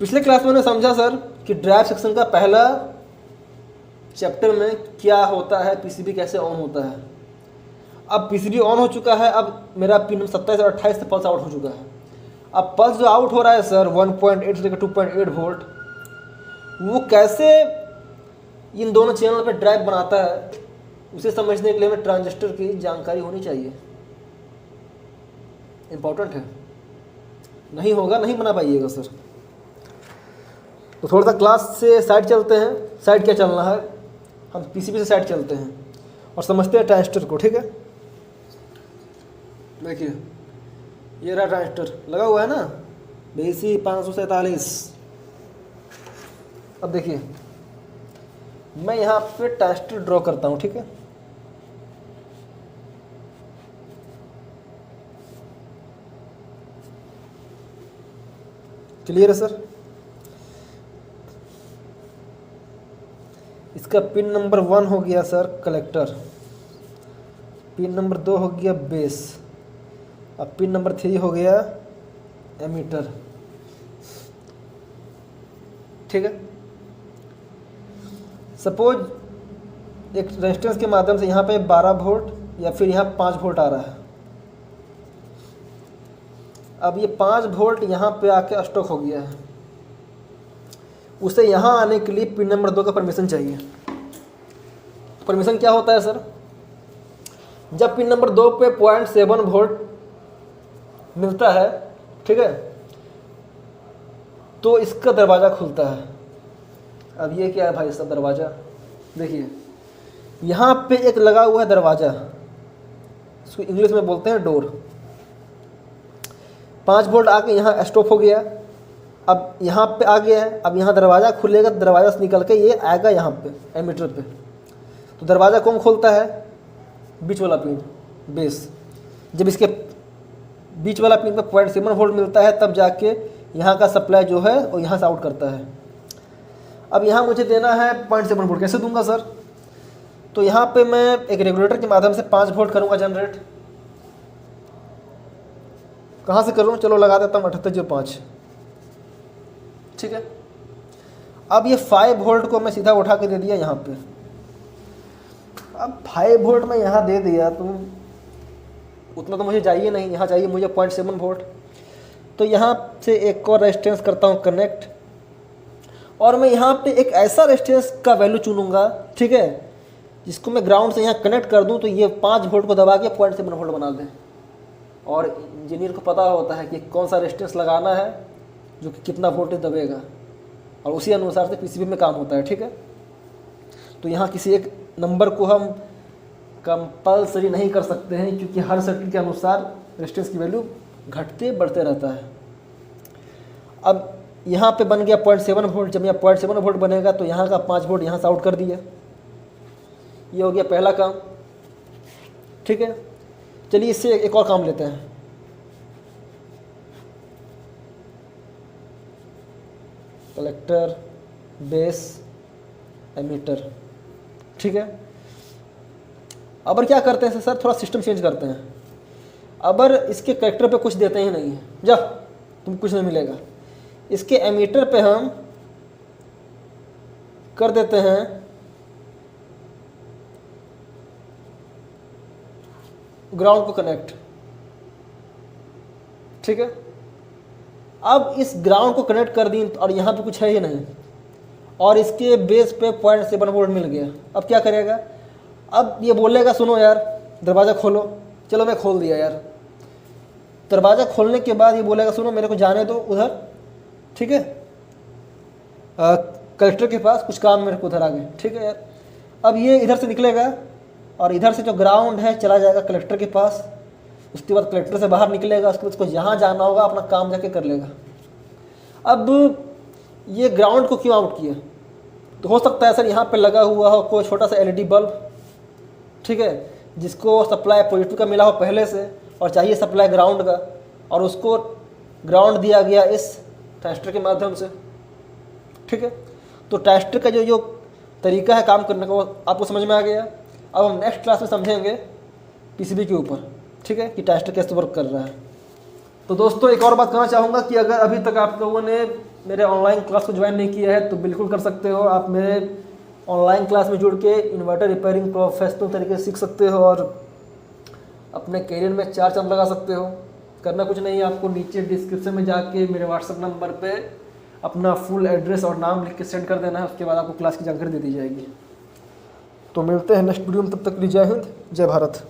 पिछले क्लास में मैंने समझा सर कि ड्राइव सेक्शन का पहला चैप्टर में क्या होता है, पीसीबी कैसे ऑन होता है। अब पीसीबी ऑन हो चुका है, अब मेरा पिन 27 और 28 से पल्स आउट हो चुका है। अब पल्स जो आउट हो रहा है सर 1.8 से लेकर 2.8 वोल्ट, वो कैसे इन दोनों चैनल पे ड्राइव बनाता है, उसे समझने के लिए हमें ट्रांजिस्टर की जानकारी होनी चाहिए। इम्पोर्टेंट है, नहीं होगा नहीं बना पाइएगा सर। तो थोड़ा सा क्लास से साइड चलते हैं। साइड क्या चलना है, हम पीसीबी से साइड चलते हैं और समझते हैं ट्रांजिस्टर को। ठीक है, देखिए ये रहा ट्रांजिस्टर लगा हुआ है ना, BC 547। अब देखिए मैं यहाँ पे ट्रांजिस्टर ड्रॉ करता हूँ। ठीक है, क्लियर है सर। इसका पिन नंबर 1 हो गया सर कलेक्टर, पिन नंबर 2 हो गया बेस, अब पिन नंबर 3 हो गया एमीटर। ठीक है, सपोज एक रेजिस्टेंस के माध्यम से यहाँ पे 12 वोल्ट या फिर यहाँ 5 वोल्ट आ रहा है। अब ये 5 वोल्ट यहाँ पे आके स्टॉक हो गया है, उसे यहाँ आने के लिए पिन नंबर 2 का परमिशन चाहिए। परमिशन क्या होता है सर, जब पिन नंबर 2 पे 0.7 वोल्ट मिलता है, ठीक है, तो इसका दरवाज़ा खुलता है। अब ये क्या है भाई साहब, दरवाज़ा देखिए यहाँ पे एक लगा हुआ है दरवाज़ा, इसको इंग्लिश में बोलते हैं डोर। 5 वोल्ट आके यहाँ स्टॉप हो गया, अब यहाँ पे आ गया है। अब यहाँ दरवाज़ा खुलेगा, दरवाज़ा से निकल के ये आएगा यहाँ पे एमीटर पे। तो दरवाज़ा कौन खोलता है, बीच वाला पिन बेस। जब इसके बीच वाला पिन पे 0.7 वोल्ट मिलता है, तब जाके यहाँ का सप्लाई जो है वो यहाँ से आउट करता है। अब यहाँ मुझे देना है 0.7 वोल्ट, कैसे दूंगा सर, तो यहाँ पे मैं एक रेगुलेटर के माध्यम से 5 वोल्ट करूँगा जनरेट। कहाँ से करूँ, चलो लगा देता हूँ 7805। ठीक है, अब ये 5 वोल्ट को मैं सीधा उठा के दे दिया यहाँ पे। अब 5 वोल्ट में यहाँ दे दिया तो उतना तो मुझे चाहिए नहीं, यहाँ चाहिए मुझे 0.7 वोल्ट। तो यहाँ से एक और रेजिस्टेंस करता हूँ कनेक्ट, और मैं यहाँ पे एक ऐसा रेजिस्टेंस का वैल्यू चुनूँगा, ठीक है, जिसको मैं ग्राउंड से यहाँ कनेक्ट कर दूँ तो ये 5 वोल्ट को दबा के 0.7 वोल्ट बना दें। और इंजीनियर को पता होता है कि कौन सा रेजिस्टेंस लगाना है जो कि कितना वोल्टेज दबेगा, और उसी अनुसार से पीसीबी में काम होता है। ठीक है, तो यहाँ किसी एक नंबर को हम कंपल्सरी नहीं कर सकते हैं, क्योंकि हर सर्किट के अनुसार रेजिस्टेंस की वैल्यू घटते बढ़ते रहता है। अब यहाँ पे बन गया 0.7 वोल्ट, जब यहाँ 0.7 वोल्ट बनेगा तो यहाँ का 5 वोल्ट यहाँ से आउट कर दिया। ये हो गया पहला काम। ठीक है, चलिए इससे एक और काम लेते हैं। Collector, base, emitter. ठीक है, अब क्या करते हैं सर, थोड़ा सिस्टम चेंज करते हैं। अब इसके कलेक्टर पे कुछ देते ही नहीं है, जा तुम कुछ नहीं मिलेगा। इसके एमीटर पे हम कर देते हैं ग्राउंड को कनेक्ट। ठीक है, अब इस ग्राउंड को कनेक्ट कर दी और यहाँ पे कुछ है ही नहीं, और इसके बेस पे 0.7 वोल्ट मिल गया। अब क्या करेगा, अब ये बोलेगा सुनो यार दरवाज़ा खोलो। चलो मैं खोल दिया यार, दरवाज़ा खोलने के बाद ये बोलेगा सुनो मेरे को जाने दो उधर। ठीक है, कलेक्टर के पास कुछ काम मेरे को उधर आगे। ठीक है यार, अब ये इधर से निकलेगा और इधर से जो ग्राउंड है चला जाएगा कलेक्टर के पास। उसके बाद कलेक्टर से बाहर निकलेगा, उसके बाद उसको जहाँ जाना होगा अपना काम जाके कर लेगा। अब ये ग्राउंड को क्यों आउट किया, तो हो सकता है सर यहाँ पे लगा हुआ हो कोई छोटा सा एलईडी बल्ब, ठीक है, जिसको सप्लाई पॉजिटिव का मिला हो पहले से और चाहिए सप्लाई ग्राउंड का, और उसको ग्राउंड दिया गया इस ट्रांजिस्टर के माध्यम से। ठीक है, तो ट्रांजिस्टर का जो तरीका है काम करने का वो आपको समझ में आ गया। अब हम नेक्स्ट क्लास में समझेंगे पीसीबी के ऊपर, ठीक है, कि ट्रांजिस्टर कैसे वर्क कर रहा है। तो दोस्तों एक और बात कहना चाहूँगा कि अगर अभी तक आप लोगों ने मेरे ऑनलाइन क्लास को ज्वाइन नहीं किया है तो बिल्कुल कर सकते हो। आप मेरे ऑनलाइन क्लास में जुड़ के इन्वर्टर रिपेयरिंग प्रोफेशनल तरीके से सीख सकते हो और अपने करियर में चार चांद लगा सकते हो। करना कुछ नहीं है, आपको नीचे डिस्क्रिप्शन में जाके मेरे व्हाट्सएप नंबर पे अपना फुल एड्रेस और नाम लिख के सेंड कर देना है, उसके बाद आपको क्लास की जानकारी दे दी जाएगी। तो मिलते हैं नेक्स्ट वीडियो में, तब तक के लिए जय हिंद, जय भारत।